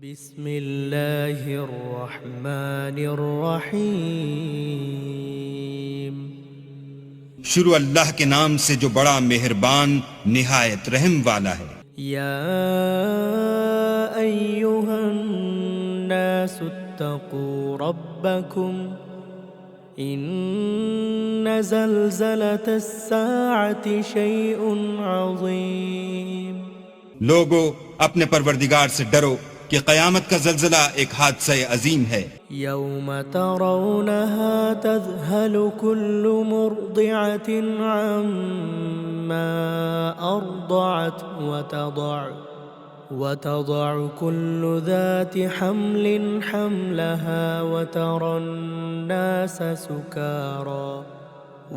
بسم اللہ الرحمن الرحیم۔ شروع اللہ کے نام سے جو بڑا مہربان نہایت رحم والا ہے۔ یا ایہا الناس اتقوا ربکم ان زلزلۃ الساعۃ شیء عظیم۔ لوگو اپنے پروردگار سے ڈرو کہ قیامت کا زلزلہ ایک حادثہ عظیم ہے۔ یوم ترونها تذہل کل مرضعۃ عما ارضعت وتضع كل ذات حمل حملها وترى الناس سكارى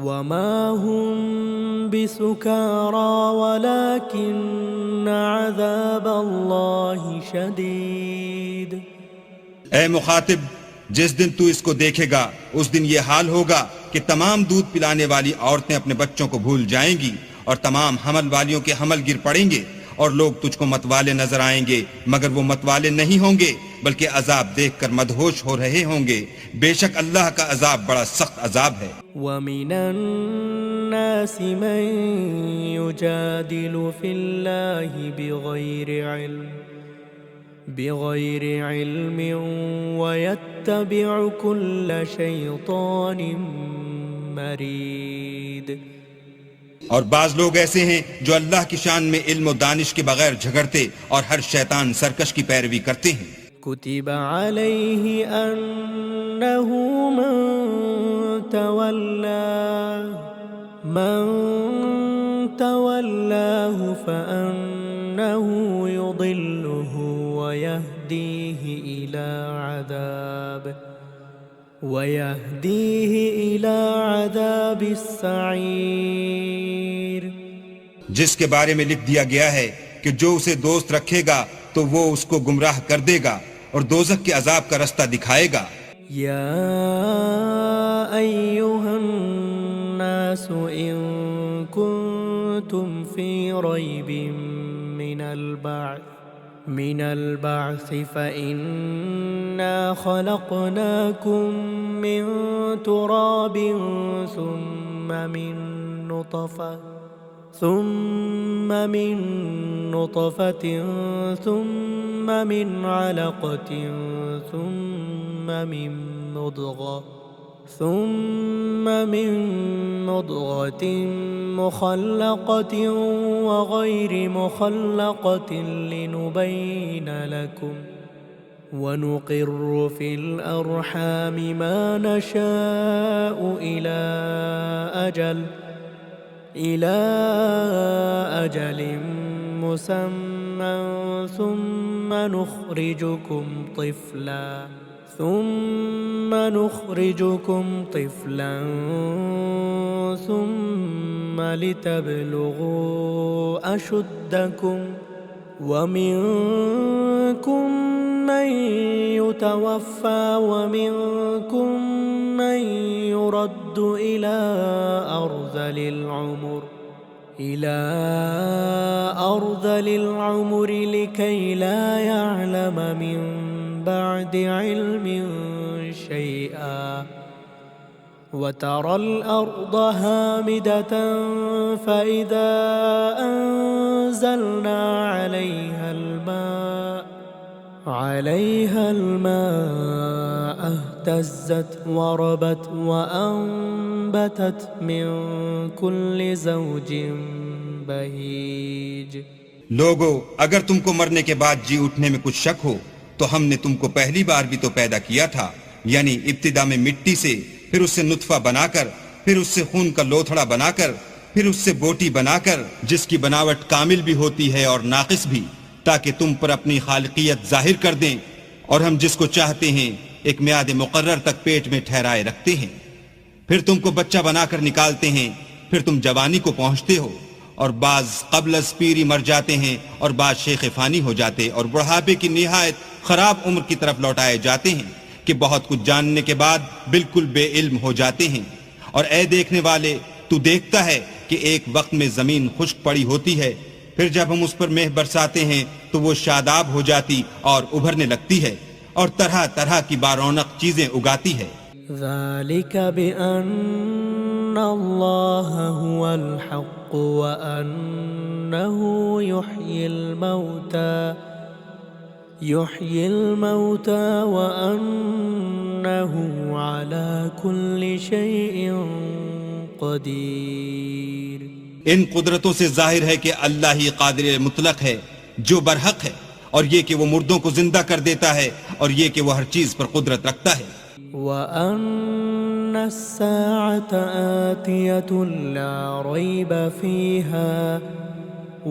وما هم بسكارى ولكن عذاب الله شديد۔ اے مخاطب، جس دن تو اس کو دیکھے گا اس دن یہ حال ہوگا کہ تمام دودھ پلانے والی عورتیں اپنے بچوں کو بھول جائیں گی اور تمام حمل والیوں کے حمل گر پڑیں گے، اور لوگ تجھ کو متوالے نظر آئیں گے مگر وہ متوالے نہیں ہوں گے بلکہ عذاب دیکھ کر مدہوش ہو رہے ہوں گے۔ بے شک اللہ کا عذاب بڑا سخت عذاب ہے۔ وَمِنَ النَّاسِ مَن يُجَادِلُ فِي اللَّهِ بِغَيْرِ عِلْمٍ وَيَتَّبِعُ كُلَّ شَيْطَانٍ مَرِيدٍ۔ اور بعض لوگ ایسے ہیں جو اللہ کی شان میں علم و دانش کے بغیر جھگڑتے اور ہر شیطان سرکش کی پیروی کرتے ہیں۔ کتب علیہ انہ من تولاہ فانہ یضلہ ویہدیہ الی عذاب السعیر۔ جس کے بارے میں لکھ دیا گیا ہے کہ جو اسے دوست رکھے گا تو وہ اس کو گمراہ کر دے گا اور دوزخ کے عذاب کا رستہ دکھائے گا۔ یا ایہا الناس ان کنتم فی ریب من البعث فإنا خلقناكم من تراب ثم من نطفة ثم من علقة ثم من مضغة مخلقة وغير مخلقة لنبين لكم ونقر في الأرحام ما نشاء إلى أجل مسمى ثم نخرجكم طفلا ثم لتبلغوا أشدكم ومنكم من يتوفى ومنكم من يرد إلى أرذل العمر لكي لا يعلم من بعد علم شيئا وترى الأرض هامدة فإذا أنزلنا عليها الماء اهتزت وربت وأنبتت من كل زوج بهيج۔ لوگو اگر تم کو مرنے کے بعد جی اٹھنے میں کچھ شک ہو تو ہم نے تم کو پہلی بار بھی تو پیدا کیا تھا، یعنی ابتدا میں مٹی سے، پھر اس سے نطفہ بنا کر، پھر اس سے خون کا لوتھڑا بنا کر، پھر اس سے بوٹی بنا کر، جس کی بناوٹ کامل بھی ہوتی ہے اور ناقص بھی، تاکہ تم پر اپنی خالقیت ظاہر کر دیں، اور ہم جس کو چاہتے ہیں ایک میعاد مقرر تک پیٹ میں ٹھہرائے رکھتے ہیں۔ پھر تم کو بچہ بنا کر نکالتے ہیں، پھر تم جوانی کو پہنچتے ہو، اور بعض قبل از پیری مر جاتے ہیں اور بعض شیخ فانی ہو جاتے اور بڑھاپے کی نہایت خراب عمر کی طرف لوٹائے جاتے ہیں کہ بہت کچھ جاننے کے بعد بالکل بے علم ہو جاتے ہیں۔ اور اے دیکھنے والے، تو دیکھتا ہے کہ ایک وقت میں زمین خشک پڑی ہوتی ہے، پھر جب ہم اس پر مہ برساتے ہیں تو تو وہ شاداب ہو جاتی اور ابھرنے لگتی ہے اور طرح طرح کی بارونق چیزیں اگاتی ہے۔ ذلك بأن الله هو الحق وأنه يحيي الموتى وأنه على كل شيء قدير۔ ان قدرتوں سے ظاہر ہے کہ اللہ ہی قادر مطلق ہے جو برحق ہے، اور یہ کہ وہ مردوں کو زندہ کر دیتا ہے، اور یہ کہ وہ ہر چیز پر قدرت رکھتا ہے۔ وَأَنَّ السَّاعَةَ آتِيَةٌ لَا رَيْبَ فِيهَا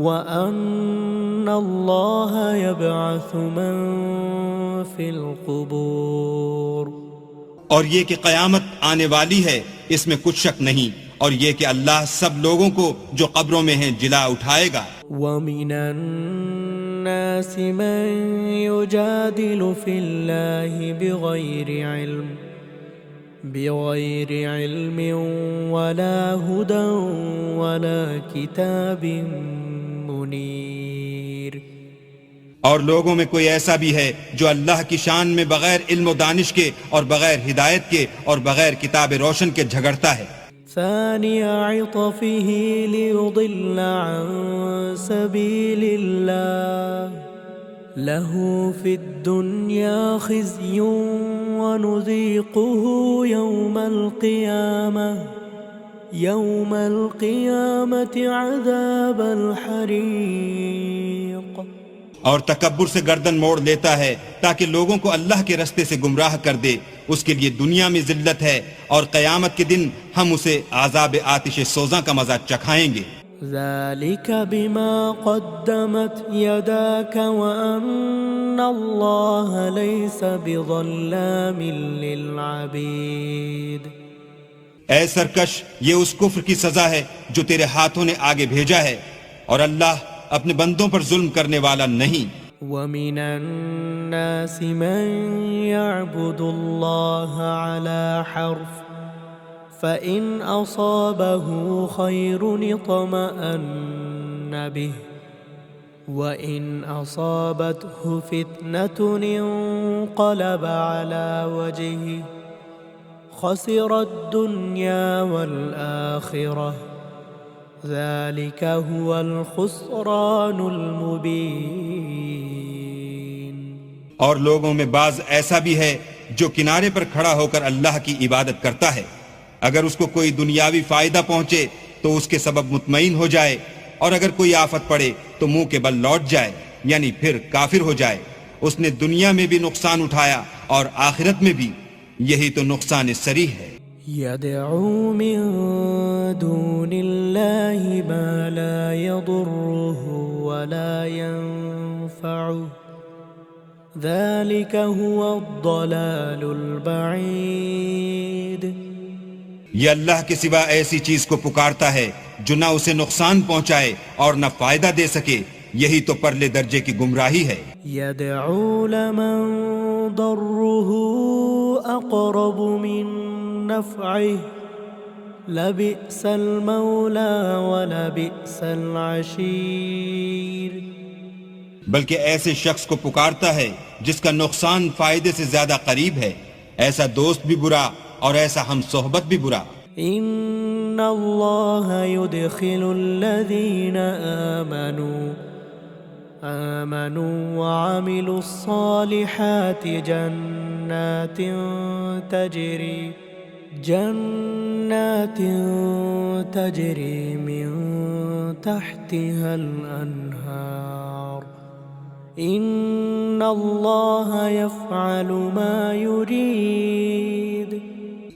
وَأَنَّ اللَّهَ يَبْعَثُ مَن فِي الْقُبُورِ، اور یہ کہ قیامت آنے والی ہے اس میں کچھ شک نہیں، اور یہ کہ اللہ سب لوگوں کو جو قبروں میں ہیں جلا اٹھائے گا۔ وَمِنَ النَّاسِ مَن يُجَادِلُ فِي اللَّهِ بغير علم ولا هدى ولا كتاب منير۔ اور لوگوں میں کوئی ایسا بھی ہے جو اللہ کی شان میں بغیر علم و دانش کے اور بغیر ہدایت کے اور بغیر کتاب روشن کے جھگڑتا ہے۔ ثاني عطفه ليضل عن سبيل الله له في الدنيا خزي ونذيقه يوم القيامة عذاب الحريق۔ اور تکبر سے گردن موڑ لیتا ہے تاکہ لوگوں کو اللہ کے رستے سے گمراہ کر دے، اس کے لیے دنیا میں ذلت ہے، اور قیامت کے دن ہم اسے عذاب آتش سوزاں کا مزہ چکھائیں گے۔ ذلك بما قدمت يداك وأن الله ليس بظلام للعبيد۔ اے سرکش، یہ اس کفر کی سزا ہے جو تیرے ہاتھوں نے آگے بھیجا ہے، اور اللہ اپنے بندوں پر ظلم کرنے والا نہیں۔ وَمِنَ النَّاسِ مَن يَعْبُدُ اللَّهَ عَلَى حَرْفٍ فَإِنْ أَصَابَهُ خَيْرٌ اطْمَأَنَّ بِهِ وَإِنْ أَصَابَتْهُ فِتْنَةٌ انقَلَبَ عَلَى وَجْهِهِ خَسِرَ الدُّنْيَا وَالْآخِرَةَ ذَلِكَ هُوَ الْخُسْرَانُ الْمُبِينُ۔ اور لوگوں میں بعض ایسا بھی ہے جو کنارے پر کھڑا ہو کر اللہ کی عبادت کرتا ہے، اگر اس کو کوئی دنیاوی فائدہ پہنچے تو اس کے سبب مطمئن ہو جائے، اور اگر کوئی آفت پڑے تو منہ کے بل لوٹ جائے، یعنی پھر کافر ہو جائے۔ اس نے دنیا میں بھی نقصان اٹھایا اور آخرت میں بھی، یہی تو نقصان صریح ہے۔ يدعو من دون الله ما لا يضره ولا ينفعه ذلك هو الضلال البعيد۔ یہ اللہ کے سوا ایسی چیز کو پکارتا ہے جو نہ اسے نقصان پہنچائے اور نہ فائدہ دے سکے، یہی تو پرلے درجے کی گمراہی ہے۔ يدعو لمن ضره أقرب من نفعه لبئس المولى ولبئس العشير۔ بلکہ ایسے شخص کو پکارتا ہے جس کا نقصان فائدے سے زیادہ قریب ہے، ایسا دوست بھی برا اور ایسا ہم صحبت بھی برا۔ ان اللہ يدخل الذین آمنوا وعملوا الصالحات جنات تجری من تحتها الانہار ان اللہ یفعل ما یرید۔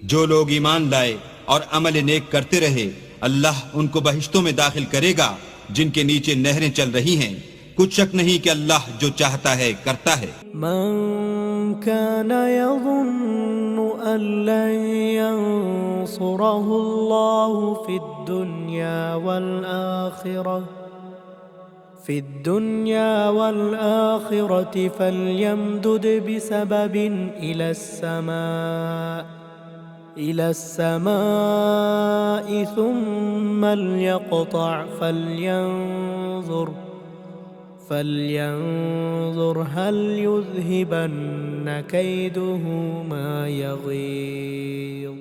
جو لوگ ایمان لائے اور عمل نیک کرتے رہے، اللہ ان کو بہشتوں میں داخل کرے گا جن کے نیچے نہریں چل رہی ہیں، کچھ شک نہیں کہ اللہ جو چاہتا ہے کرتا ہے۔ من كان يظن أن لن ينصره الله في الدنيا والآخرة فليمدد بسبب إلى السماء ثم ليقطع فلينظر هل يذهبن كيده ما يغيظ.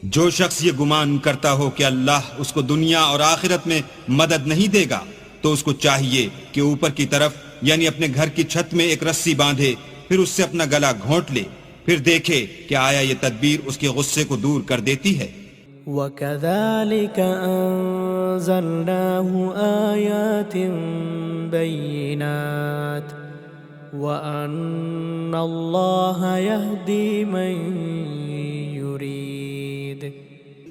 جو شخص یہ گمان کرتا ہو کہ اللہ اس کو دنیا اور آخرت میں مدد نہیں دے گا تو اس کو چاہیے کہ اوپر کی طرف یعنی اپنے گھر کی چھت میں ایک رسی باندھے، پھر اس سے اپنا گلا گھونٹ لے، پھر دیکھے کہ آیا یہ تدبیر اس کے غصے کو دور کر دیتی ہے. وَكَذَلِكَ أَنزَلْنَاهُ آيَاتٍ بَيِّنَاتٍ وَأَنَّ اللَّهَ يَهْدِي مَن يُرِيدُ.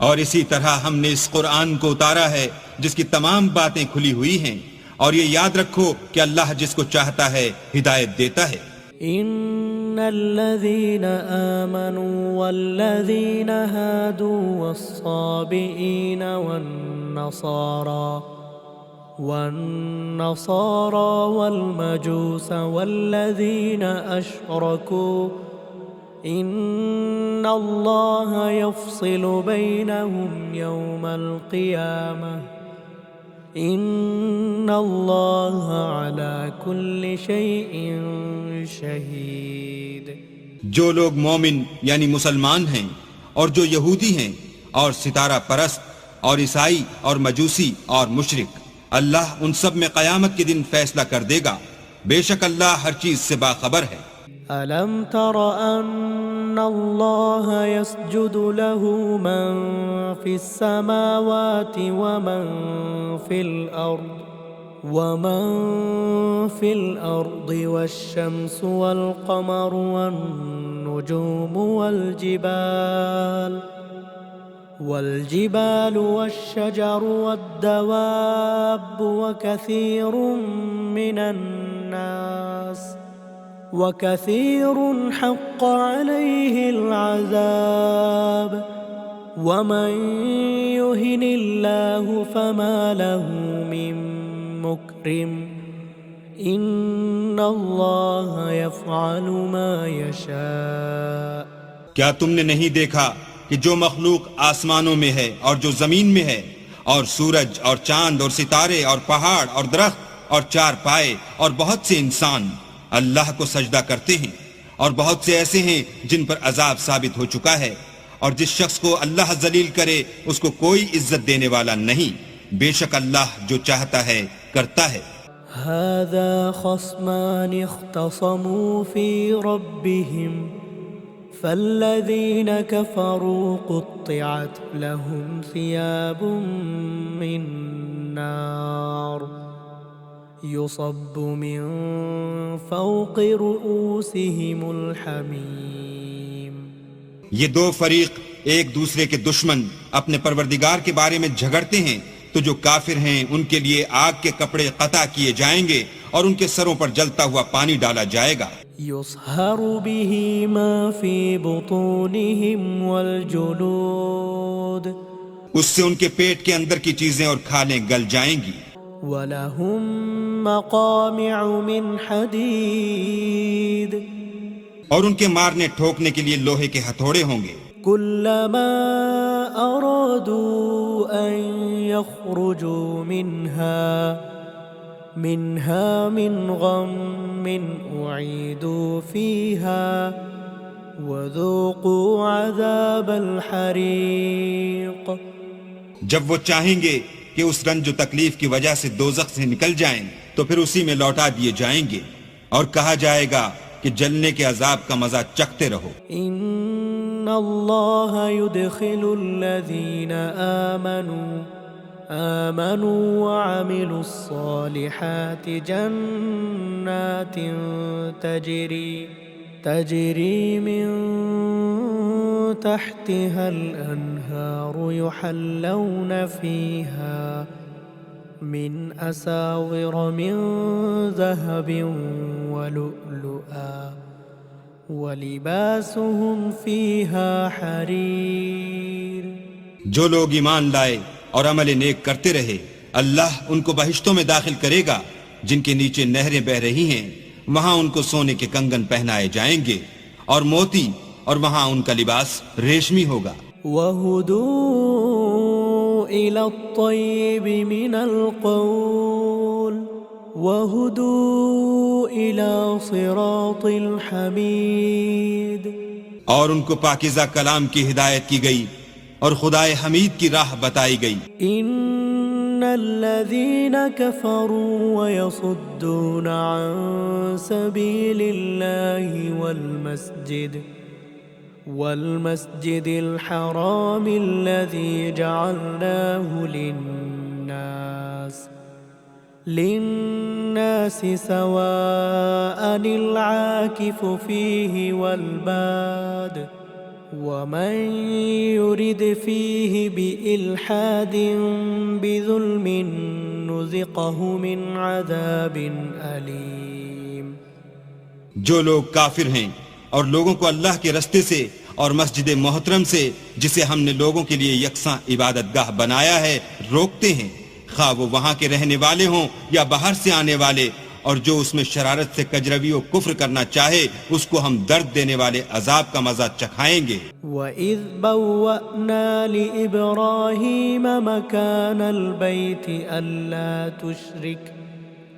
اور اسی طرح ہم نے اس قرآن کو اتارا ہے جس کی تمام باتیں کھلی ہوئی ہیں، اور یہ یاد رکھو کہ اللہ جس کو چاہتا ہے ہدایت دیتا ہے. إن الذين آمنوا والذين هادوا والصابئين والنصارى والمجوس والذين أشركوا إن الله يفصل بينهم يوم القيامة إن الله على كل شيء شهيد. جو لوگ مومن یعنی مسلمان ہیں اور جو یہودی ہیں اور ستارہ پرست اور عیسائی اور مجوسی اور مشرک، اللہ ان سب میں قیامت کے دن فیصلہ کر دے گا. بے شک اللہ ہر چیز سے باخبر ہے. ألم تر أن الله يسجد له من في السماوات ومن في الأرض والشمس والقمر والنجوم والجبال والشجر والدواب وكثير حق عليه العذاب ومن يهن الله فما له من مكرم إن الله يفعل ما يشاء. کیا تم نے نہیں دیکھا کہ جو مخلوق آسمانوں میں ہے اور جو زمین میں ہے، اور سورج اور چاند اور ستارے اور پہاڑ اور درخت اور چار پائے اور بہت سے انسان اللہ کو سجدہ کرتے ہیں، اور بہت سے ایسے ہیں جن پر عذاب ثابت ہو چکا ہے، اور جس شخص کو اللہ ذلیل کرے اس کو کوئی عزت دینے والا نہیں. بے شک اللہ جو چاہتا ہے کرتا ہے. هذا خصمان اختصموا في ربهم فالذين كفروا قطعت لهم ثياب من نار يصب من فوق رؤوسهم الحميم. یہ دو فریق ایک دوسرے کے دشمن اپنے پروردگار کے بارے میں جھگڑتے ہیں، تو جو کافر ہیں ان کے لیے آگ کے کپڑے قطع کیے جائیں گے اور ان کے سروں پر جلتا ہوا پانی ڈالا جائے گا. يصهر به ما في بطونهم والجلود اس سے ان کے پیٹ کے اندر کی چیزیں اور کھالیں گل جائیں گی. وَلَهُم مَّقَامِعُ مِنْ حَدِيدٍ اور ان کے مارنے ٹھوکنے کے لیے لوہے کے ہتھوڑے ہوں گے. كُلَّمَا أَرَادُوا أَن يَخْرُجُوا مِنْهَا مِنْ غَمٍّ أُعِيدُوا فِيهَا وَذُوقُوا عَذَابَ الْحَرِيقِ. جب وہ چاہیں گے کہ اس رنج و تکلیف کی وجہ سے دوزخ سے نکل جائیں تو پھر اسی میں لوٹا دیے جائیں گے، اور کہا جائے گا کہ جلنے کے عذاب کا مزہ چکھتے رہو. ان اللہ يدخل الذین آمنوا وعملوا الصالحات جنات تجری من تحتها الانہار يحلون فيها من أساور من ذهب ولؤلؤا ولباسهم فيها حرير. جو لوگ ایمان لائے اور عمل نیک کرتے رہے اللہ ان کو بہشتوں میں داخل کرے گا جن کے نیچے نہریں بہ رہی ہیں، وہاں ان کو سونے کے کنگن پہنائے جائیں گے اور موتی، اور وہاں ان کا لباس ریشمی ہوگا. وَهُدُوا إِلَى الطَّيِّبِ مِنَ الْقَوْلِ وهدوا إلى صراط الحميد. اور ان کو پاکیزہ کلام کی ہدایت کی گئی اور خدائے حمید کی راہ بتائی گئی. إن الذين كفروا ويصدون عن سبيل الله والمسجد الحرام الذي جعلناه للناس سواء العاكف فيه والباد ومن يرد فيه بإلحاد بظلم نذقه من عذاب أليم. جو لوگ کافر ہیں اور لوگوں کو اللہ کے رستے سے اور مسجد محترم سے جسے ہم نے لوگوں کے لیے یکساں عبادت گاہ بنایا ہے روکتے ہیں، خواہ وہ وہاں کے رہنے والے ہوں یا باہر سے آنے والے، اور جو اس میں شرارت سے کجروی و کفر کرنا چاہے اس کو ہم درد دینے والے عذاب کا مزہ چکھائیں گے. وَإِذْ بَوَّأْنَا لِإِبْرَاهِيمَ مَكَانَ الْبَيْتِ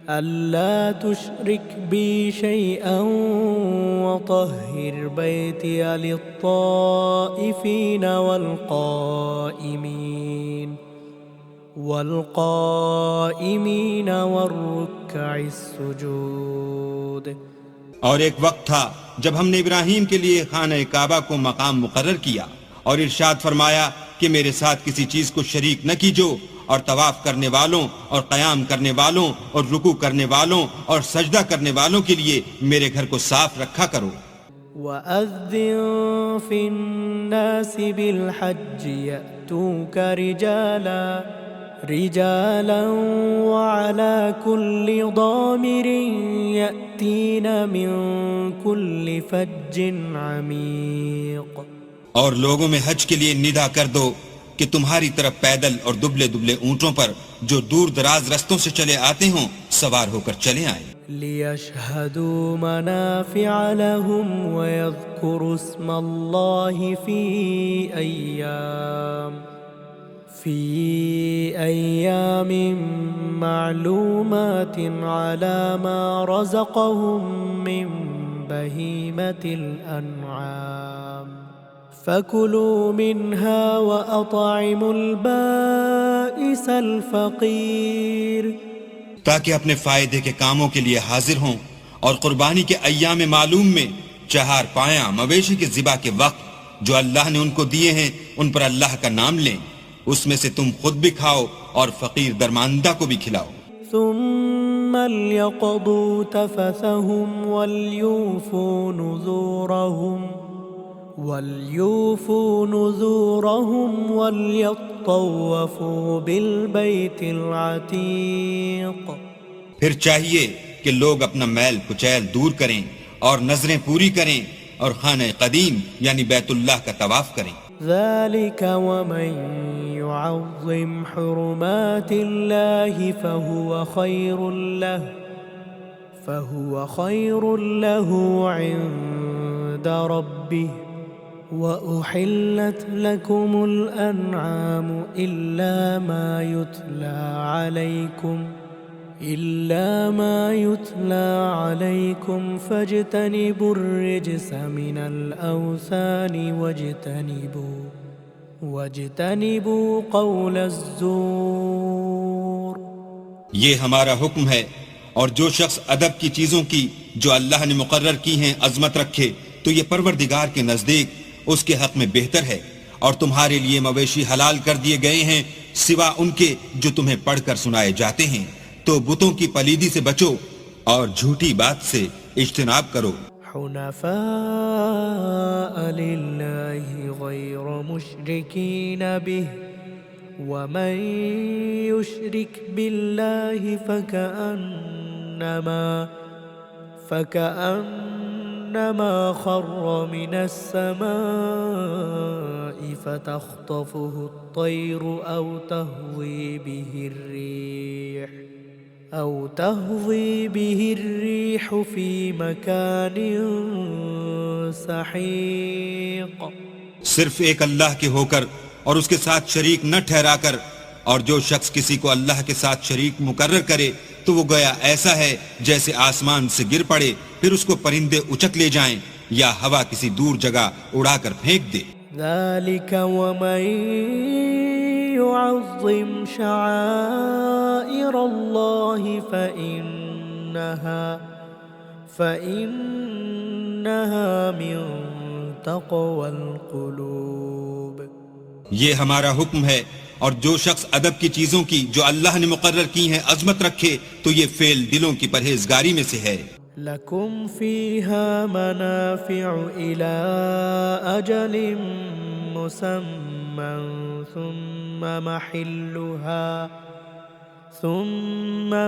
أَلَّا تُشْرِكْ بِي شَيْئًا وَطَهِّرْ بَيْتِيَ لِلطَّائِفِينَ والقائمين والركع السجود. اور ایک وقت تھا جب ہم نے ابراہیم کے لیے خانہ کعبہ کو مقام مقرر کیا اور ارشاد فرمایا کہ میرے ساتھ کسی چیز کو شریک نہ کیجو، اور طواف کرنے والوں اور قیام کرنے والوں اور رکوع کرنے والوں اور سجدہ کرنے والوں کے لیے میرے گھر کو صاف رکھا کرو. وَأَذِّن فِي النَّاسِ بِالْحَجِّ يَأْتُوكَ رجالا وعلى كل ضامر يأتين من كل فج عميق. اور لوگوں میں حج کے لیے ندا کر دو کہ تمہاری طرف پیدل اور دبلے دبلے اونٹوں پر جو دور دراز رستوں سے چلے آتے ہوں سوار ہو کر چلے آئیں. لِيَشْهَدُوا مَنَافِعَ لَهُمْ وَيَذْكُرُوا اسْمَ اللَّهِ في أيام معلومات على ما رزقهم من بهيمة الأنعام فكلوا منها وأطعموا البائس الفقير. تاکہ اپنے فائدے کے کاموں کے لیے حاضر ہوں اور قربانی کے ایام معلوم میں چہار پایاں مویشی کے ذبح کے وقت جو اللہ نے ان کو دیے ہیں ان پر اللہ کا نام لیں، اس میں سے تم خود بھی کھاؤ اور فقیر درماندہ کو بھی کھلاؤ. ثم ليقضوا تفثهم وليوفوا نذورهم وليطوفوا بالبيت العتيق. پھر چاہیے کہ لوگ اپنا میل کچیل دور کریں اور نظریں پوری کریں اور خانہ قدیم یعنی بیت اللہ کا طواف کریں. ذلك ومن يعظم حرمات الله فهو خير له عند ربه. وأحلت لكم الأنعام إلا ما يتلى عليكم فاجتنبوا الرجس من الأوثان واجتنبوا قول الزور. یہ ہمارا حکم ہے، اور جو شخص ادب کی چیزوں کی جو اللہ نے مقرر کی ہیں عظمت رکھے تو یہ پروردگار کے نزدیک اس کے حق میں بہتر ہے. اور تمہارے لیے مویشی حلال کر دیے گئے ہیں سوا ان کے جو تمہیں پڑھ کر سنائے جاتے ہیں، تو بتوں کی پلیدی سے بچو اور جھوٹی بات سے اجتناب کرو. حنفاء لله غير مشركين به ومن يشرك بالله فكأنما خر من السماء فتخطفه الطير أو تهوي به الريح في مكان سحيق. صرف ایک اللہ کے ہو کر اور اس کے ساتھ شریک نہ ٹھہرا کر، اور جو شخص کسی کو اللہ کے ساتھ شریک مقرر کرے تو وہ گیا ایسا ہے جیسے آسمان سے گر پڑے پھر اس کو پرندے اچک لے جائیں یا ہوا کسی دور جگہ اڑا کر پھینک دے. ذلك ومن يعظم شعائر الله فإنها من تقوى القلوب. یہ ہمارا حکم ہے، اور جو شخص ادب کی چیزوں کی جو اللہ نے مقرر کی ہیں عظمت رکھے تو یہ فعل دلوں کی پرہیزگاری میں سے ہے. لكم فيها منافع إلى أجل مسمى ثم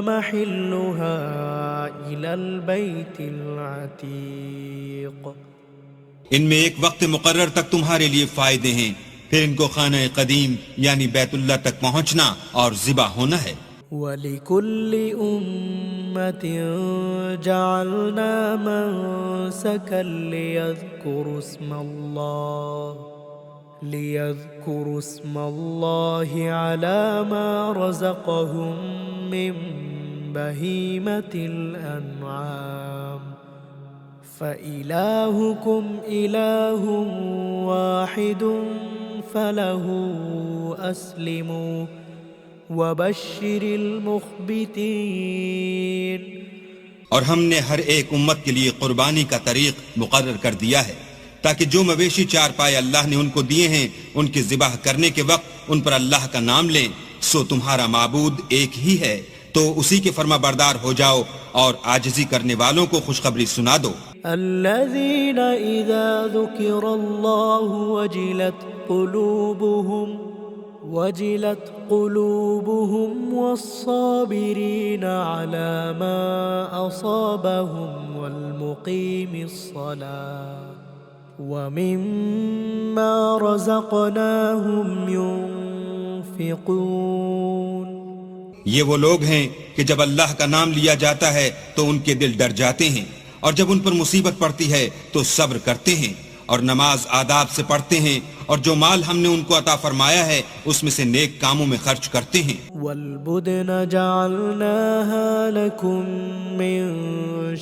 محلها إلى البيت العتيق. ان میں ایک وقت مقرر تک تمہارے لیے فائدے ہیں، پھر ان کو خانہ قدیم یعنی بیت اللہ تک پہنچنا اور ذبح ہونا ہے. وَلِكُلِّ أُمَّةٍ جَعَلْنَا مَنسَكًا لِيَذْكُرُوا اسْمَ اللَّهِ عَلَى مَا رَزَقَهُم مِّن بَهِيمَةِ الْأَنْعَامِ فَإِلَٰهُكُمْ إِلَٰهٌ وَاحِدٌ فَلَهُ أَسْلِمُوا وَبَشِّرِ الْمُخْبِتِينَ. اور ہم نے ہر ایک امت کے لیے قربانی کا طریق مقرر کر دیا ہے تاکہ جو مویشی چار پائے اللہ نے ان کو دیے ہیں ان کے ذبح کرنے کے وقت ان پر اللہ کا نام لیں. سو تمہارا معبود ایک ہی ہے تو اسی کے فرما بردار ہو جاؤ اور عاجزی کرنے والوں کو خوشخبری سنا دو. الذين إذا ذكر الله وجلت قلوبهم والصابرين على ما أصابهم والمقيم الصلاة ومما رزقناهم ينفقون. یہ وہ لوگ ہیں کہ جب اللہ کا نام لیا جاتا ہے تو ان کے دل ڈر جاتے ہیں، اور جب ان پر مصیبت پڑتی ہے تو صبر کرتے ہیں اور نماز آداب سے پڑھتے ہیں، اور جو مال ہم نے ان کو عطا فرمایا ہے اس میں سے نیک کاموں میں خرچ کرتے ہیں. والبدن جعلناها لكم من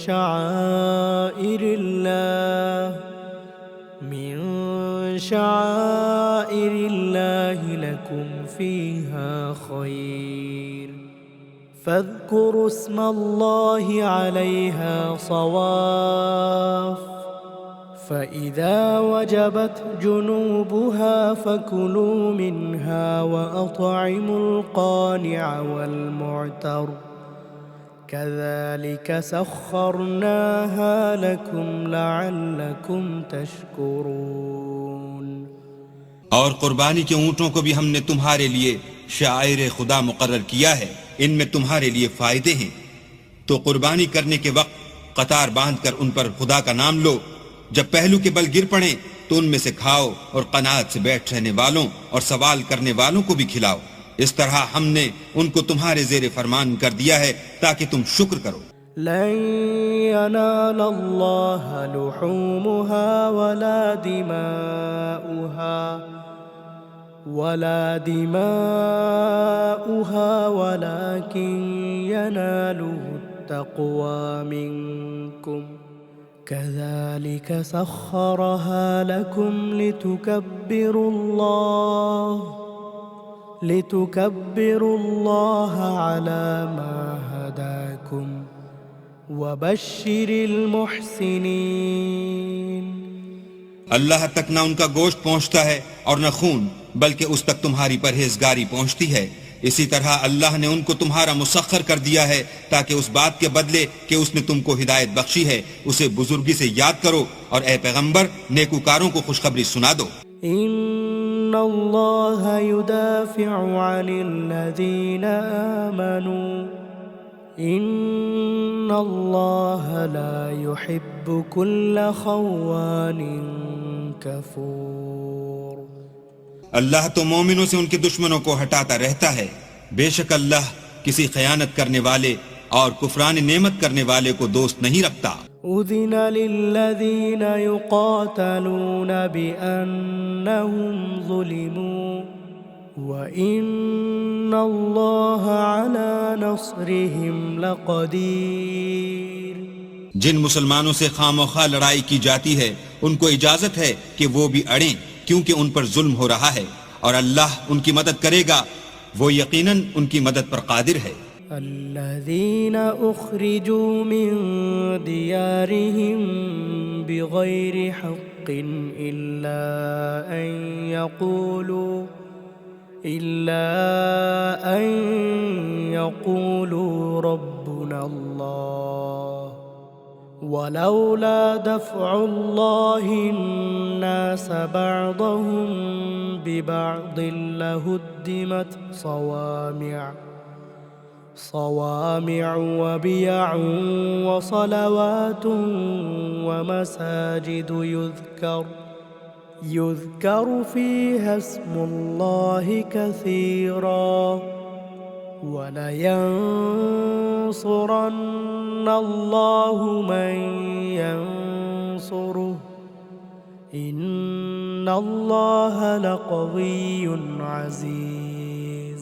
شعائر الله لكم فيها خير فاذكروا اسم الله عليها صواف فإذا وجبت جنوبها فكلوا منها وأطعموا القانع والمعتر كذلك سخرناها لكم لعلكم تشكرون. اور قربانی کے اونٹوں کو بھی ہم نے تمہارے لیے شعائر خدا مقرر کیا ہے، ان میں تمہارے لیے فائدے ہیں. تو قربانی کرنے کے وقت قطار باندھ کر ان پر خدا کا نام لو، جب پہلو کے بل گر پڑیں تو ان میں سے کھاؤ اور قناعت سے بیٹھ رہنے والوں اور سوال کرنے والوں کو بھی کھلاؤ. اس طرح ہم نے ان کو تمہارے زیر فرمان کر دیا ہے تاکہ تم شکر کرو. لن ينال الله لحومها ولا دماؤها ولكن يناله التقوى منكم كذلك سخرها لكم لتكبروا الله على ما هداكم وبشر المحسنين. اللہ تک نہ ان کا گوشت پہنچتا ہے اور نہ خون، بلکہ اس تک تمہاری پرہیزگاری پہنچتی ہے. اسی طرح اللہ نے ان کو تمہارا مسخر کر دیا ہے تاکہ اس بات کے بدلے کہ اس نے تم کو ہدایت بخشی ہے اسے بزرگی سے یاد کرو، اور اے پیغمبر نیکوکاروں کو خوشخبری سنا دو. ان اللہ يدافع عن الذین آمنوا ان اللہ لا يحب كل خوان کفور. اللہ تو مومنوں سے ان کے دشمنوں کو ہٹاتا رہتا ہے، بے شک اللہ کسی خیانت کرنے والے اور کفران نعمت کرنے والے کو دوست نہیں رکھتا. اذن للذین یقاتلون بأنہم ظلموا وَإِنَّ اللَّهَ عَلَى نَصْرِهِمْ لَقَدِيرٌ۔ جن مسلمانوں سے خواہ لڑائی کی جاتی ہے ان کو اجازت ہے کہ وہ بھی اڑیں، کیونکہ ان پر ظلم ہو رہا ہے، اور اللہ ان کی مدد کرے گا، وہ یقیناً ان کی مدد پر قادر ہے۔ الذين أخرجوا من ديارهم بغير حق إلا أن يقولوا ربنا الله ولولا دفع الله الناس بعضهم ببعض لهدمت صوامع وبيع وصلوات ومساجد يذكر فيها اسم الله كثيرا ولينصرن الله من ينصره إن الله لقوي عزيز۔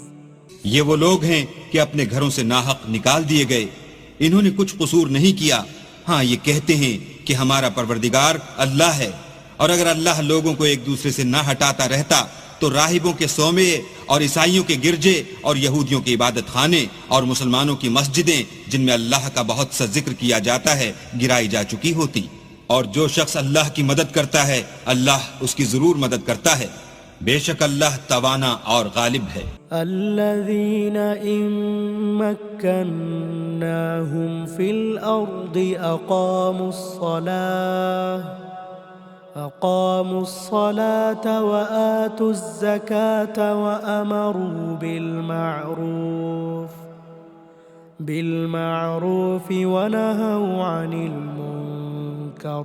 یہ وہ لوگ ہیں کہ اپنے گھروں سے ناحق نکال دیے گئے، انہوں نے کچھ قصور نہیں کیا، ہاں یہ کہتے ہیں کہ ہمارا پروردگار اللہ ہے، اور اگر اللہ لوگوں کو ایک دوسرے سے نہ ہٹاتا رہتا تو راہبوں کے صومعے اور عیسائیوں کے گرجے اور یہودیوں کے عبادت خانے اور مسلمانوں کی مسجدیں جن میں اللہ کا بہت سا ذکر کیا جاتا ہے گرائی جا چکی ہوتی، اور جو شخص اللہ کی مدد کرتا ہے اللہ اس کی ضرور مدد کرتا ہے، بے شک اللہ توانا اور غالب ہے۔ الذين إن مكناهم في الأرض أقاموا الصلاة وآتوا الزكاة وأمروا بالمعروف ونهوا عن المنكر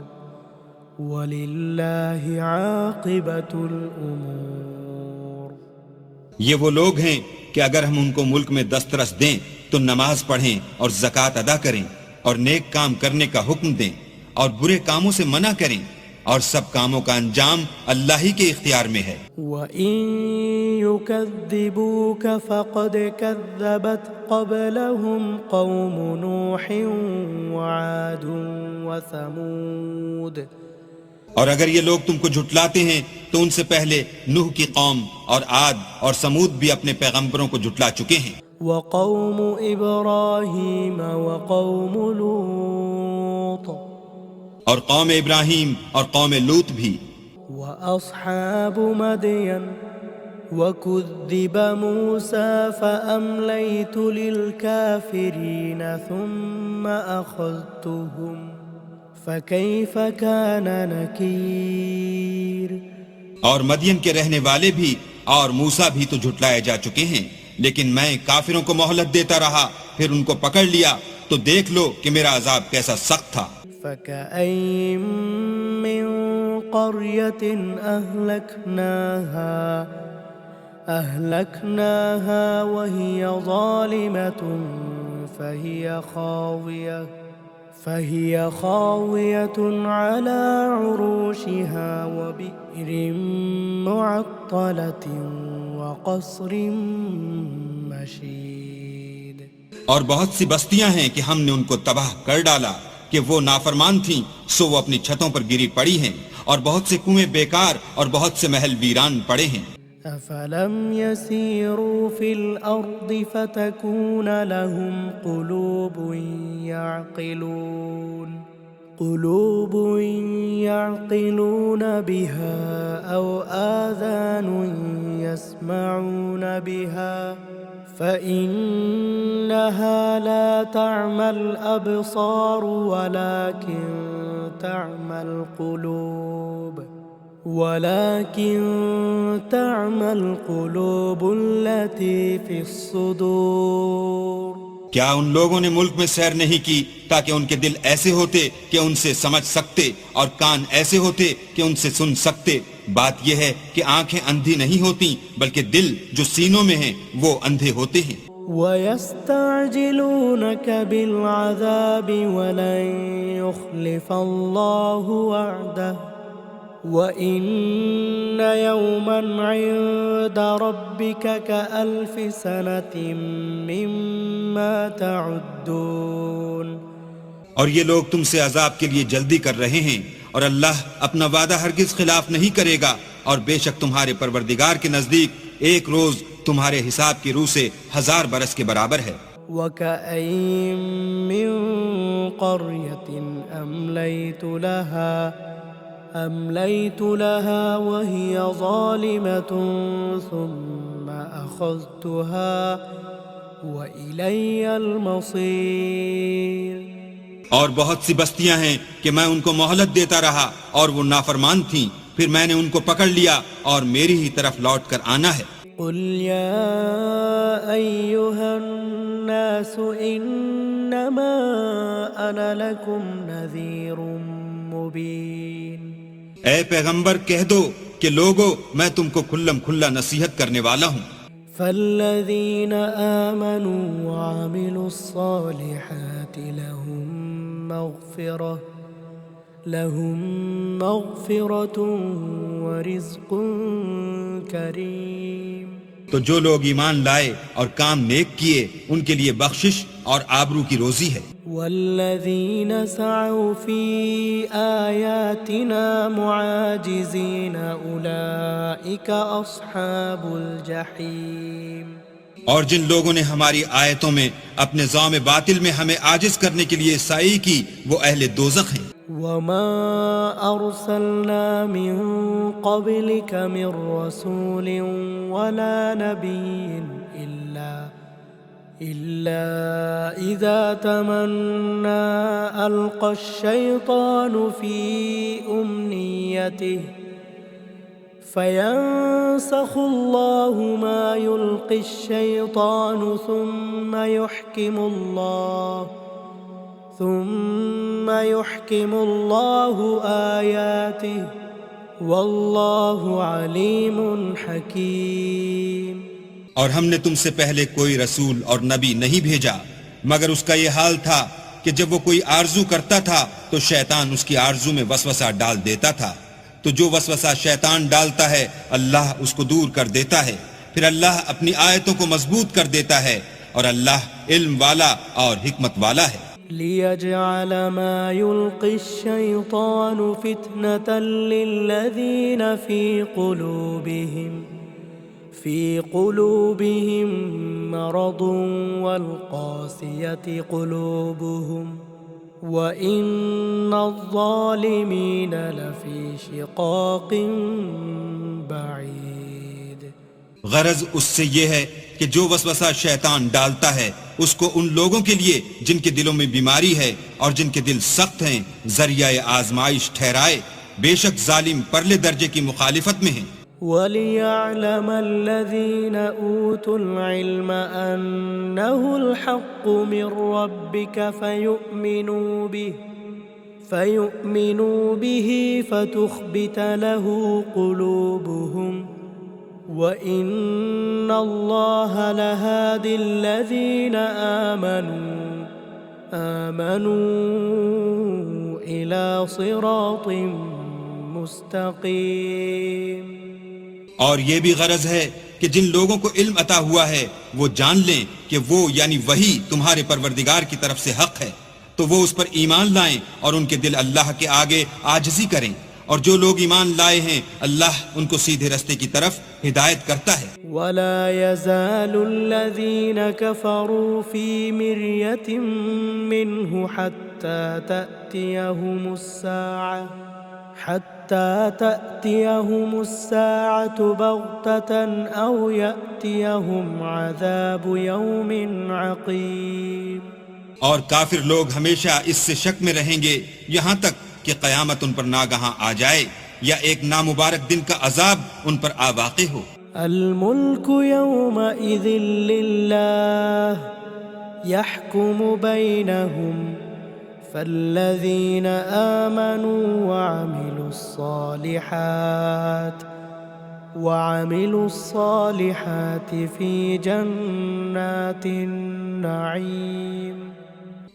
وَلِلَّهِ عَاقِبَةُ الْأُمُورِ۔ یہ وہ لوگ ہیں کہ اگر ہم ان کو ملک میں دسترس دیں تو نماز پڑھیں اور زکوٰۃ ادا کریں اور نیک کام کرنے کا حکم دیں اور برے کاموں سے منع کریں، اور سب کاموں کا انجام اللہ ہی کے اختیار میں ہے۔ وَإِن يُكَذِّبُوكَ فَقَدْ كَذَّبَتْ قَبْلَهُمْ قَوْمُ نُوحٍ وَعَادٌ وَثَمُودَ۔ اور اگر یہ لوگ تم کو جھٹلاتے ہیں تو ان سے پہلے نوح کی قوم اور عاد اور سمود بھی اپنے پیغمبروں کو جھٹلا چکے ہیں۔ وَقَوْمُ إِبْرَاهِيمَ وَقَوْمُ لُوطٍ، اور قوم ابراہیم اور قوم لوط بھی۔ وَأَصْحَابُ مَدْيَنَ وَكُذِّبَ مُوسَى فَأَمْلَيْتُ لِلْكَافِرِينَ ثُمَّ أَخَذْتُهُمْ فَكَيْفَ كَانَ نَكِيرِ۔ اور مدین کے رہنے والے بھی اور موسیٰ بھی تو جھٹلائے جا چکے ہیں، لیکن میں کافروں کو مہلت دیتا رہا، پھر ان کو پکڑ لیا، تو دیکھ لو کہ میرا عذاب کیسا سخت تھا۔ فَكَأَيِّن مِّن قَرْيَةٍ أَهْلَكْنَاهَا وَهِيَ ظَالِمَةٌ فهي خاوية على عروشها وبئر معطلة وقصر مشيد۔ اور بہت سی بستیاں ہیں کہ ہم نے ان کو تباہ کر ڈالا کہ وہ نافرمان تھیں، سو وہ اپنی چھتوں پر گری پڑی ہیں، اور بہت سے کنویں بیکار اور بہت سے محل ویران پڑے ہیں۔ أفلم يسيروا في الأرض فتكون لهم قلوب يعقلون بها أو آذان يسمعون بها فإنها لا تعمى الأبصار ولكن تعمى القلوب التي في الصدور۔ کیا ان لوگوں نے ملک میں سیر نہیں کی تاکہ ان کے دل ایسے ہوتے کہ ان سے سمجھ سکتے اور کان ایسے ہوتے کہ ان سے سن سکتے؟ بات یہ ہے کہ آنکھیں اندھی نہیں ہوتی بلکہ دل جو سینوں میں ہیں وہ اندھے ہوتے ہیں۔ وَيَسْتَعْجِلُونَكَ بِالْعَذَابِ وَلَن يُخْلِفَ اللَّهُ وَعْدَهُ وَإِنَّ يَوْمًا عِندَ رَبِّكَ كَأَلْفِ سَنَةٍ مِّمَّا تَعُدُّونَ۔ اور یہ لوگ تم سے عذاب کے لیے جلدی کر رہے ہیں، اور اللہ اپنا وعدہ ہرگز خلاف نہیں کرے گا، اور بے شک تمہارے پروردگار کے نزدیک ایک روز تمہارے حساب کی روح سے 1000 برس کے برابر ہے۔ وَكَأَيِّن مِّن قَرْيَةٍ أَمْلَيْتُ لَهَا وَهِيَ ظَالِمَةٌ ثُمَّ أَخَذْتُهَا وَإِلَيَّ الْمَصِيرُ۔ اور بہت سی بستیاں ہیں کہ میں ان کو مہلت دیتا رہا اور وہ نافرمان تھیں، پھر میں نے ان کو پکڑ لیا اور میری ہی طرف لوٹ کر آنا ہے۔ قُلْ يَا أَيُّهَا النَّاسُ إِنَّمَا أَنَا لَكُمْ نَذِيرٌ مُّبِينٌ۔ اے پیغمبر کہہ دو کہ لوگو میں تم کو کھلم کھلا نصیحت کرنے والا ہوں۔ فَالَّذِينَ آمَنُوا وَعَمِلُوا الصَّالِحَاتِ لَهُم مَّغْفِرَةٌ وَرِزْقٌ كَرِيمٌ۔ تو جو لوگ ایمان لائے اور کام نیک کیے ان کے لیے بخشش اور آبرو کی روزی ہے۔ وَالَّذِينَ سَعَوْا فِي آيَاتِنَا مُعَاجِزِينَ أُولَئِكَ أَصْحَابُ الْجَحِيمِ۔ اور جن لوگوں نے ہماری آیتوں میں اپنے ذوم باطل میں ہمیں عاجز کرنے کے لیے سعی کی وہ اہل دوزخ ہیں۔ وَمَا أَرْسَلْنَا مِن قَبْلِكَ مِن رَّسُولٍ وَلَا نَبِيٍّ إِلَّا إِذَا تَمَنَّىٰ أَلْقَى الشَّيْطَانُ فِي أُمْنِيَّتِهِ فَيَنسَخُ اللَّهُ مَا يُلْقِي الشَّيْطَانُ ثُمَّ يُحْكِمُ اللَّهُ آيَاتِهِ وَاللَّهُ عَلِيمٌ حَكِيمٌ۔ اور ہم نے تم سے پہلے کوئی رسول اور نبی نہیں بھیجا مگر اس کا یہ حال تھا کہ جب وہ کوئی آرزو کرتا تھا تو شیطان اس کی آرزو میں وسوسہ ڈال دیتا تھا، تو جو وسوسہ شیطان ڈالتا ہے اللہ اس کو دور کر دیتا ہے، پھر اللہ اپنی آیتوں کو مضبوط کر دیتا ہے، اور اللہ علم والا اور حکمت والا ہے۔ لِيَجْعَلَ مَا يُلْقِي الشَّيْطَانُ فِتْنَةً لِّلَّذِينَ في قلوبهم مرض والقاسية قلوبهم وإن الظالمين لفي شقاق بعيد۔ غرض اس سے یہ ہے کہ جو وسوسہ شیطان ڈالتا ہے اس کو ان لوگوں کے لیے جن کے دلوں میں بیماری ہے اور جن کے دل سخت ہیں ذریعہ آزمائش ٹھہرائے، بے شک ظالم پرلے درجے کی مخالفت میں ہیں۔ وَلِيَعْلَمَ الَّذِينَ أُوتُوا الْعِلْمَ أَنَّهُ الْحَقُّ مِنْ رَبِّكَ فَيُؤْمِنُوا بِهِ فَتُخْبِتَ لَهُ قُلُوبُهُمْ وَإِنَّ اللَّهَ لَهَادِ الَّذِينَ آمَنُوا إِلَى صِرَاطٍ مُسْتَقِيمٍ۔ اور یہ بھی غرض ہے کہ جن لوگوں کو علم عطا ہوا ہے وہ جان لیں کہ وہ یعنی وہی تمہارے پروردگار کی طرف سے حق ہے، تو وہ اس پر ایمان لائیں اور ان کے دل اللہ کے آگے عاجزی کریں، اور جو لوگ ایمان لائے ہیں اللہ ان کو سیدھے رستے کی طرف ہدایت کرتا ہے۔ وَلَا يَزَالُ الَّذِينَ كَفَرُوا فِي مِرْيَةٍ مِّنْهُ حتى تأتيهم الساعة بغتة أو يأتيهم عذاب يوم عقيم۔ اور کافر لوگ ہمیشہ اس سے شک میں رہیں گے یہاں تک کہ قیامت ان پر ناگہاں آ جائے یا ایک نامبارک دن کا عذاب ان پر آ واقع ہو۔ الملك يومئذ لله يحكم بينهم فالذين آمنوا وعملوا الصالحات في جنات النعيم۔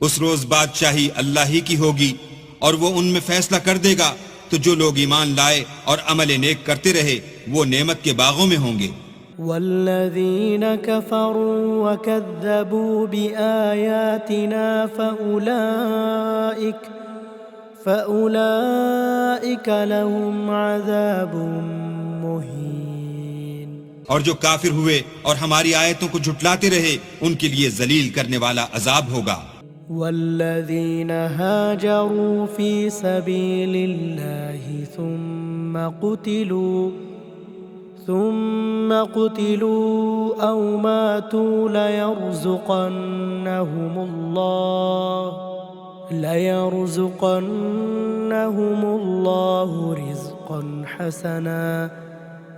اس روز بادشاہی اللہ ہی کی ہوگی اور وہ ان میں فیصلہ کر دے گا، تو جو لوگ ایمان لائے اور عمل نیک کرتے رہے وہ نعمت کے باغوں میں ہوں گے. والذین کفروا وکذبوا بآیاتنا فأولئک لهم عذاب مہین. اور جو کافر ہوئے اور ہماری آیتوں کو جھٹلاتے رہے ان کے لیے ذلیل کرنے والا عذاب ہوگا. والذین ہاجروا فی سبیل اللہ ثم قتلوا او ماتوا ليرزقنهم اللہ رزقا حسنا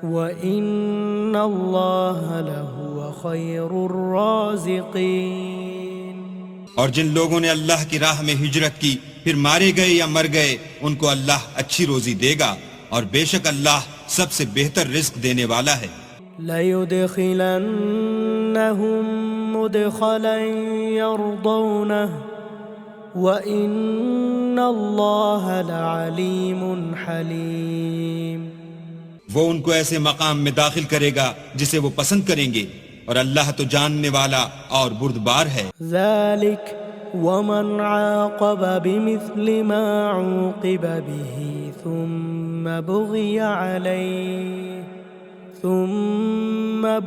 وَإِنَّ اللَّهَ لَهُوَ خَيْرُ الرَّازِقِينَ. اور جن لوگوں نے اللہ کی راہ میں ہجرت کی پھر مارے گئے یا مر گئے ان کو اللہ اچھی روزی دے گا اور بے شک اللہ سب سے بہتر رزق دینے والا ہے. لَيُدْخِلَنَّهُمْ مُدْخَلًا يَرْضَوْنَهُ وَإِنَّ اللَّهَ لَعَلِيمٌ حَلِيمٌ. وہ ان کو ایسے مقام میں داخل کرے گا جسے وہ پسند کریں گے اور اللہ تو جاننے والا اور بردبار ہے. ذلك ومن عاقب بمثل ما عوقب به ثم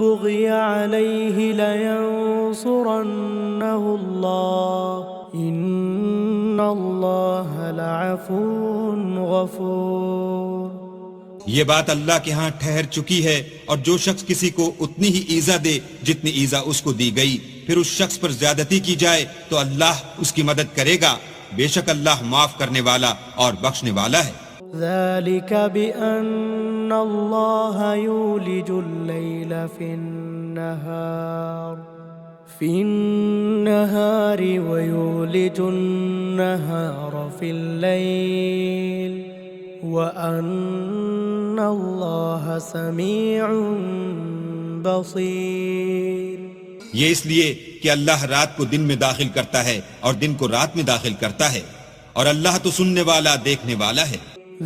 بغي عليه لينصرنه الله إن الله لعفو غفور. یہ بات اللہ کے ہاں ٹھہر چکی ہے اور جو شخص کسی کو اتنی ہی ایذا دے جتنی ایذا اس کو دی گئی پھر اس شخص پر زیادتی کی جائے تو اللہ اس کی مدد کرے گا. بے شک اللہ معاف کرنے والا اور بخشنے والا ہے. ذلك بأن الله يولج الليل في النهار ويولج النهار في الليل وَأَنَّ اللَّهَ سَمِيعٌ بَصِيرٌ. یہ اس لیے کہ اللہ رات کو دن میں داخل کرتا ہے اور دن کو رات میں داخل کرتا ہے اور اللہ تو سننے والا دیکھنے والا ہے.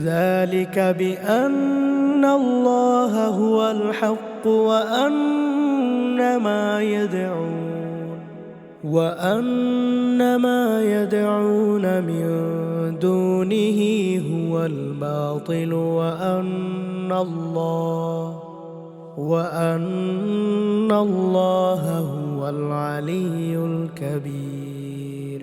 ذَلِكَ بِأَنَّ اللَّهَ هُوَ الْحَقُّ وَأَنَّ مَا يَدْعُونَ مِن دُونِهِ هُوَ الْبَاطِلُ وَأَنَّ اللَّهَ هُوَ الْعَلِيُّ الْكَبِيرُ.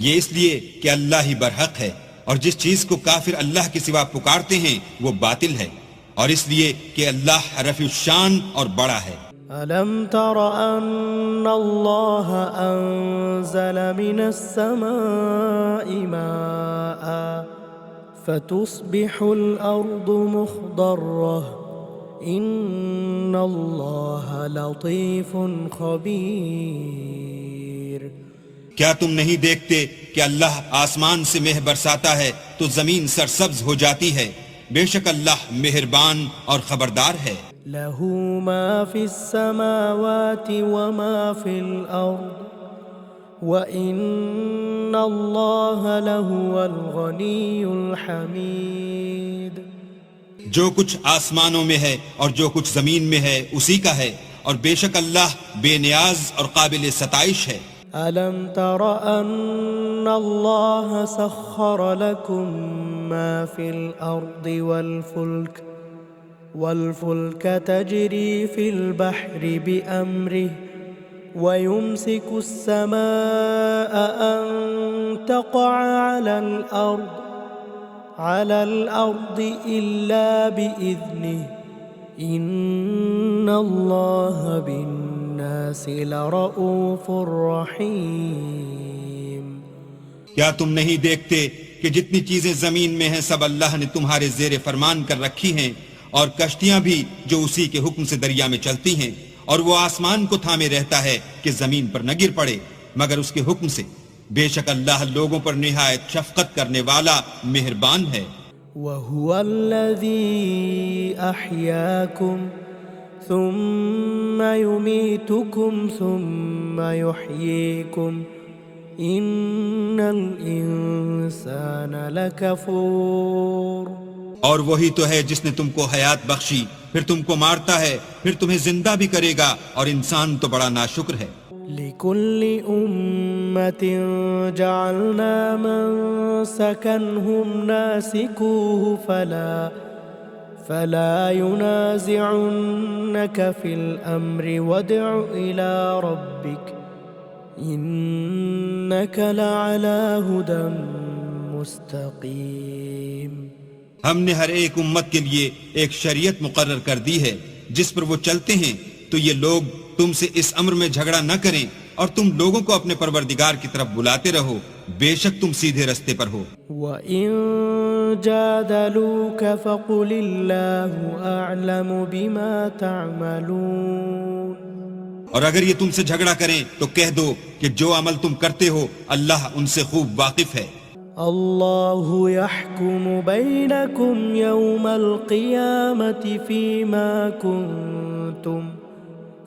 یہ اس لیے کہ اللہ ہی برحق ہے اور جس چیز کو کافر اللہ کے سوا پکارتے ہیں وہ باطل ہے اور اس لیے کہ اللہ رفیع الشان اور بڑا ہے. أَلَمْ تَرَ أَنَّ اللَّهَ أَنزَلَ مِنَ السَّمَاءِ مَاءً فَتُصْبِحُ الْأَرْضُ مُخْضَرَّةً إِنَّ اللَّهَ لَطِيفٌ خَبِيرٌ. کیا تم نہیں دیکھتے کہ اللہ آسمان سے مہ برساتا ہے تو زمین سرسبز ہو جاتی ہے. بے شک اللہ مہربان اور خبردار ہے. له ما في السماوات وما في الأرض وإن الله لهو الغني الحميد. جو کچھ آسمانوں میں ہے اور جو کچھ زمین میں ہے اسی کا ہے اور بے شک اللہ بے نیاز اور قابل ستائش ہے. ألم تر أن الله سخر لكم ما في الأرض والفلك تجري في البحر بأمره ويمسك السماء أن تقع على الأرض إلا بإذنه إن الله بالناس لرؤوف رحيم. کیا تم نہیں دیکھتے کہ جتنی چیزیں زمین میں ہیں سب اللہ نے تمہارے زیر فرمان کر رکھی ہیں اور کشتیاں بھی جو اسی کے حکم سے دریا میں چلتی ہیں اور وہ آسمان کو تھامے رہتا ہے کہ زمین پر نہ گر پڑے مگر اس کے حکم سے. بے شک اللہ لوگوں پر نہایت شفقت کرنے والا مہربان ہے. وَهُوَ الَّذِي أَحْيَاكُمْ ثُمَّ يُمِيتُكُمْ ثُمَّ يُحْيِيكُمْ إِنَّ الْإِنسَانَ لَكَفُورٌ. اور وہی تو ہے جس نے تم کو حیات بخشی، پھر تم کو مارتا ہے، پھر تمہیں زندہ بھی کرے گا، اور انسان تو بڑا ناشکر ہے۔ لِكُلِّ أُمَّةٍ جَعَلْنَا مَنسَكًا هُمْ نَاسِكُوهُ فَلَا يُنَازِعُنَّكَ فِي الْأَمْرِ وَادْعُ إِلَى رَبِّكَ إِنَّكَ لَعَلَى هُدًى مُسْتَقِيمٍ۔ ہم نے ہر ایک امت کے لیے ایک شریعت مقرر کر دی ہے جس پر وہ چلتے ہیں، تو یہ لوگ تم سے اس امر میں جھگڑا نہ کریں، اور تم لوگوں کو اپنے پروردگار کی طرف بلاتے رہو، بے شک تم سیدھے رستے پر ہو۔ وَإِن جَادَلُوكَ فَقُلِ اللَّهُ أَعْلَمُ بِمَا تَعْمَلُونَ۔ اور اگر یہ تم سے جھگڑا کریں تو کہہ دو کہ جو عمل تم کرتے ہو اللہ ان سے خوب واقف ہے۔ اللہ يحكم بينكم يوم القيامة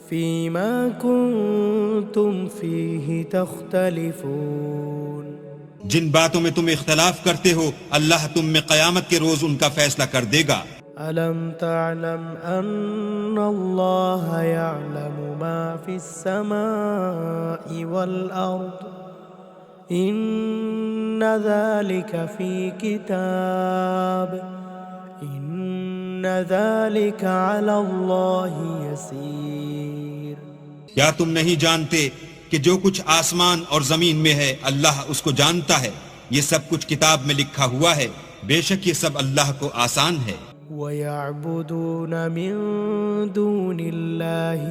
فيما كنتم فيه تختلفون۔ جن باتوں میں تم اختلاف کرتے ہو اللہ تم میں قیامت کے روز ان کا فیصلہ کر دے گا۔ ألم تعلم أن الله يعلم ما في السماء والأرض إن ذلك في كتاب إن ذلك على الله يسير۔ کیا تم نہیں جانتے کہ جو کچھ آسمان اور زمین میں ہے اللہ اس کو جانتا ہے، یہ سب کچھ کتاب میں لکھا ہوا ہے، بے شک یہ سب اللہ کو آسان ہے۔ وَيَعْبُدُونَ مِن دُونِ اللَّهِ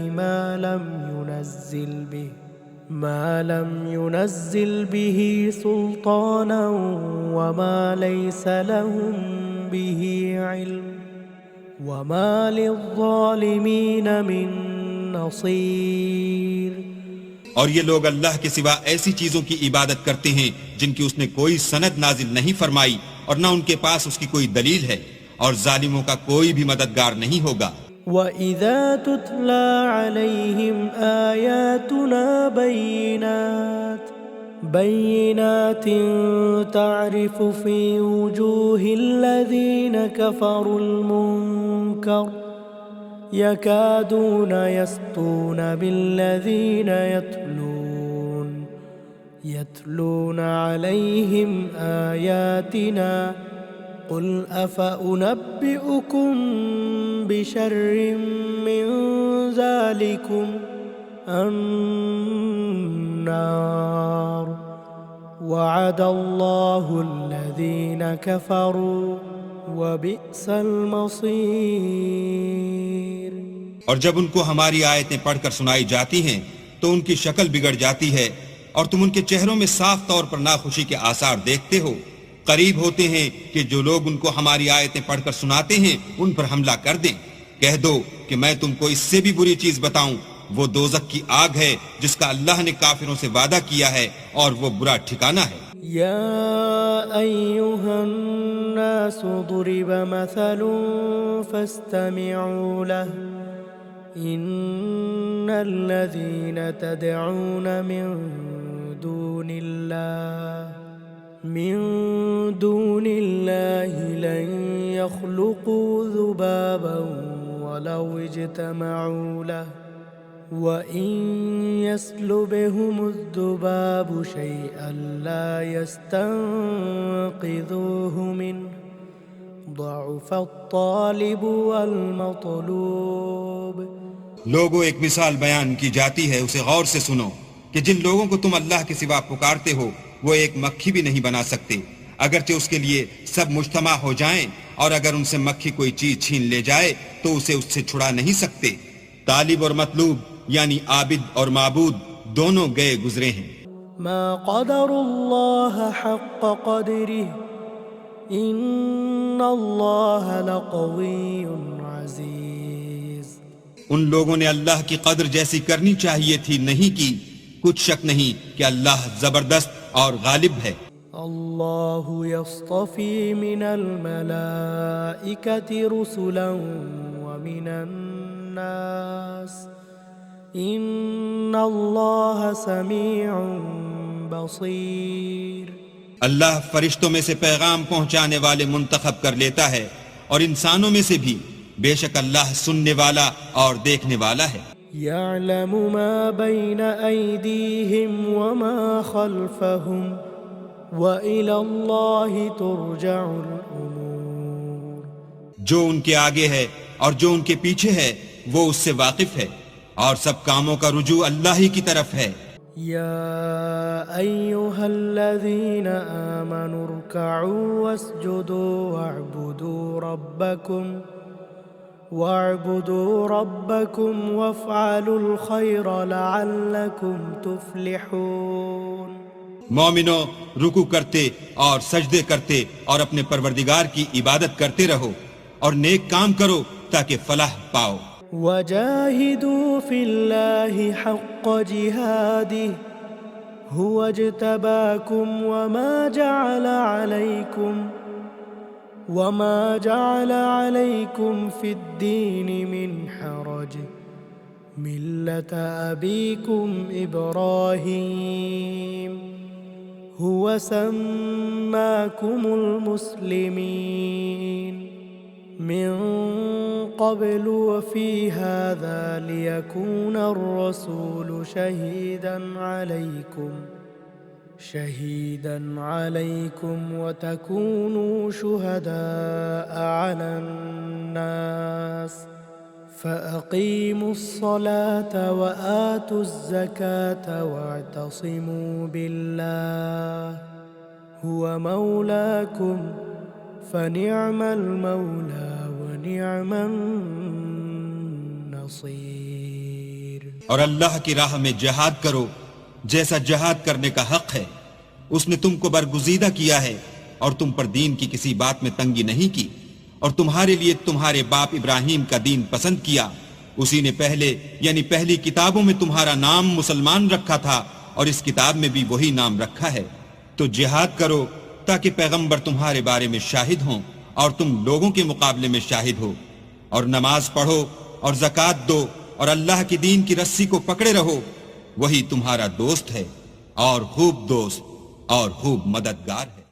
ما لم ينزل به سلطانا وما ليس لهم به علم وما للظالمين من نصير۔ اور یہ لوگ اللہ کے سوا ایسی چیزوں کی عبادت کرتے ہیں جن کی اس نے کوئی سند نازل نہیں فرمائی، اور نہ ان کے پاس اس کی کوئی دلیل ہے، اور ظالموں کا کوئی بھی مددگار نہیں ہوگا۔ وَإِذَا تُتْلَى عَلَيْهِمْ آيَاتُنَا بَيِّنَاتٍ تَعْرِفُ فِي وُجُوهِ الَّذِينَ كَفَرُوا الْمُنكَرَ يَكَادُونَ يَسْطُونَ بِالَّذِينَ يَتْلُونَ عَلَيْهِمْ آيَاتِنَا قُلْ أَفَأُنَبِّئُكُمْ بِشَرٍّ مِّن ذَلِكُمْ النَّارُ وَعَدَ اللَّهُ الَّذِينَ كَفَرُوا وَبِئْسَ الْمَصِيرُ۔ اور جب ان کو ہماری آیتیں پڑھ کر سنائی جاتی ہیں تو ان کی شکل بگڑ جاتی ہے، اور تم ان کے چہروں میں صاف طور پر ناخوشی کے آثار دیکھتے ہو۔ قریب ہوتے ہیں کہ جو لوگ ان کو ہماری آیتیں پڑھ کر سناتے ہیں ان پر حملہ کر دیں۔ کہہ دو کہ میں تم کو اس سے بھی بری چیز بتاؤں، وہ دوزخ کی آگ ہے جس کا اللہ نے کافروں سے وعدہ کیا ہے، اور وہ برا ٹھکانہ ہے۔ یا ایھا الناس ضرب مثل فاستمعوا له ان الذين تدعون من دون الله لن يخلقوا ذبابا ولو اجتمعوا له وإن يسلبهم الذباب شيئا لا يستنقذوه منه ضعف الطالب والمطلوب۔ لوگوں ایک مثال بیان کی جاتی ہے، اسے غور سے سنو کہ جن لوگوں کو تم اللہ کے سوا پکارتے ہو وہ ایک مکھی بھی نہیں بنا سکتے، اگرچہ اس کے لیے سب مجتمع ہو جائیں، اور اگر ان سے مکھی کوئی چیز چھین لے جائے تو اسے اس سے چھڑا نہیں سکتے۔ طالب اور مطلوب یعنی عابد اور معبود دونوں گئے گزرے ہیں۔ ما قدر اللہ حق قدرہ ان اللہ لقوی عزیز۔ ان لوگوں نے اللہ کی قدر جیسی کرنی چاہیے تھی نہیں کی، کچھ شک نہیں کہ اللہ زبردست اور غالب ہے۔ اللہ یصطفی من الملائکۃ رسلا ومن الناس ان اللہ سمیع بصیر۔ اللہ فرشتوں میں سے پیغام پہنچانے والے منتخب کر لیتا ہے، اور انسانوں میں سے بھی بے شک اللہ سننے والا اور دیکھنے والا ہے. يعلم ما بين أيديهم وما خلفهم وإلى الله ترجع الأمور. جو ان کے آگے ہے اور جو ان کے پیچھے ہے وہ اس سے واقف ہے اور سب کاموں کا رجوع اللہ ہی کی طرف ہے. يا أيها الذين آمنوا اركعوا واسجدوا واعبدوا ربكم وافعلوا الخير لعلكم تفلحون. مومنو رکوع کرتے اور سجدے کرتے اور اپنے پروردگار کی عبادت کرتے رہو اور نیک کام کرو تاکہ فلاح پاؤ. وجاهدوا في الله حق جهاده هو اجتباكم وما جعل عليكم في الدين من حرج ملة أبيكم إبراهيم هو سماكم المسلمين من قبل وفي هذا ليكون الرسول شهيدا عليكم وتكونوا شهداء على الناس فأقيموا الصلاة وآتوا الزكاة واعتصموا بالله هو مولاكم فنعم المولى ونعم النصير. اور اللہ کی راہ میں جہاد کرو جیسا جہاد کرنے کا حق ہے. اس نے تم کو برگزیدہ کیا ہے اور تم پر دین کی کسی بات میں تنگی نہیں کی اور تمہارے لیے تمہارے باپ ابراہیم کا دین پسند کیا. اسی نے پہلے یعنی پہلی کتابوں میں تمہارا نام مسلمان رکھا تھا اور اس کتاب میں بھی وہی نام رکھا ہے. تو جہاد کرو تاکہ پیغمبر تمہارے بارے میں شاہد ہوں اور تم لوگوں کے مقابلے میں شاہد ہو. اور نماز پڑھو اور زکوٰۃ دو اور اللہ کی دین کی رسی کو پکڑے رہو. وہی تمہارا دوست ہے اور خوب دوست اور خوب مددگار ہے.